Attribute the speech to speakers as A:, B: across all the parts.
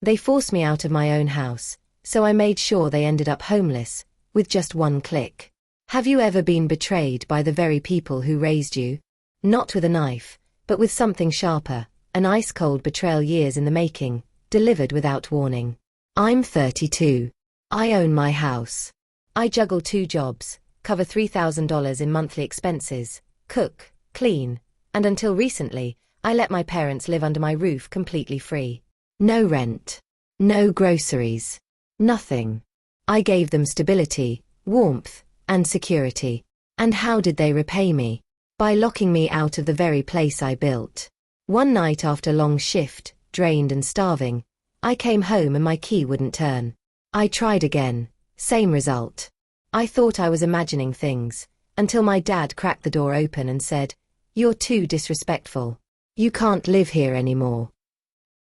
A: They forced me out of my own house, so I made sure they ended up homeless, with just one click. Have you ever been betrayed by the very people who raised you? Not with a knife, but with something sharper, an ice-cold betrayal years in the making, delivered without warning. I'm 32. I own my house. I juggle 2 jobs, cover $3,000 in monthly expenses, cook, clean, and until recently, I let my parents live under my roof completely free. No rent. No groceries. Nothing. I gave them stability, warmth, and security. And how did they repay me? By locking me out of the very place I built. One night after a long shift, drained and starving, I came home and my key wouldn't turn. I tried again. Same result. I thought I was imagining things, until my dad cracked the door open and said, "You're too disrespectful. You can't live here anymore."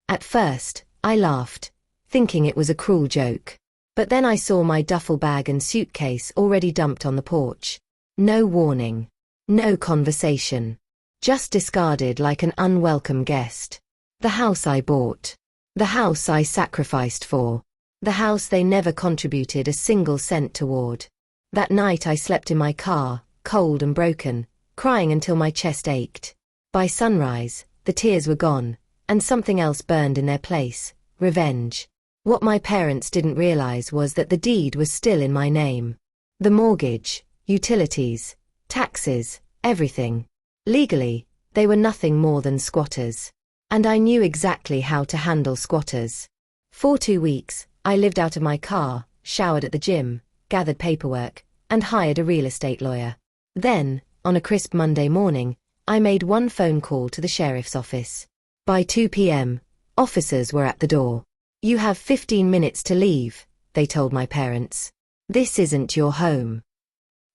A: At first, I laughed, thinking it was a cruel joke. But then I saw my duffel bag and suitcase already dumped on the porch. No warning. No conversation. Just discarded like an unwelcome guest. The house I bought. The house I sacrificed for. The house they never contributed a single cent toward. That night I slept in my car, cold and broken, crying until my chest ached. By sunrise, the tears were gone, and something else burned in their place, revenge. What my parents didn't realize was that the deed was still in my name. The mortgage, utilities, taxes, everything. Legally, they were nothing more than squatters. And I knew exactly how to handle squatters. For 2 weeks, I lived out of my car, showered at the gym, gathered paperwork, and hired a real estate lawyer. Then, on a crisp Monday morning, I made one phone call to the sheriff's office. By 2 p.m., officers were at the door. "You have 15 minutes to leave," they told my parents. "This isn't your home."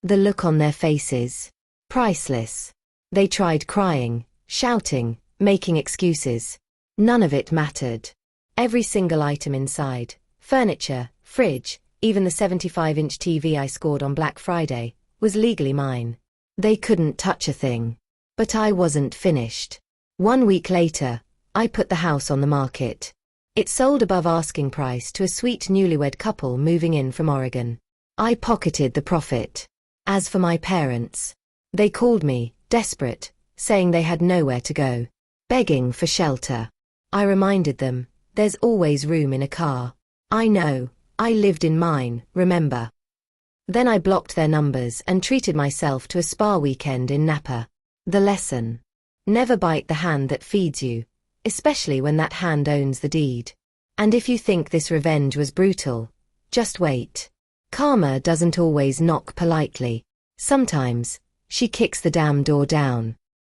A: The look on their faces. Priceless. They tried crying, shouting, making excuses. None of it mattered. Every single item inside, furniture, fridge, even the 75-inch TV I scored on Black Friday, was legally mine. They couldn't touch a thing. But I wasn't finished. 1 week later, I put the house on the market. It sold above asking price to a sweet newlywed couple moving in from Oregon. I pocketed the profit. As for my parents, they called me, desperate, saying they had nowhere to go, begging for shelter. I reminded them, there's always room in a car. I know, I lived in mine, remember. Then I blocked their numbers and treated myself to a spa weekend in Napa. The lesson: never bite the hand that feeds you, especially when that hand owns the deed. And if you think this revenge was brutal, just wait. Karma doesn't always knock politely. Sometimes, she kicks the damn door down.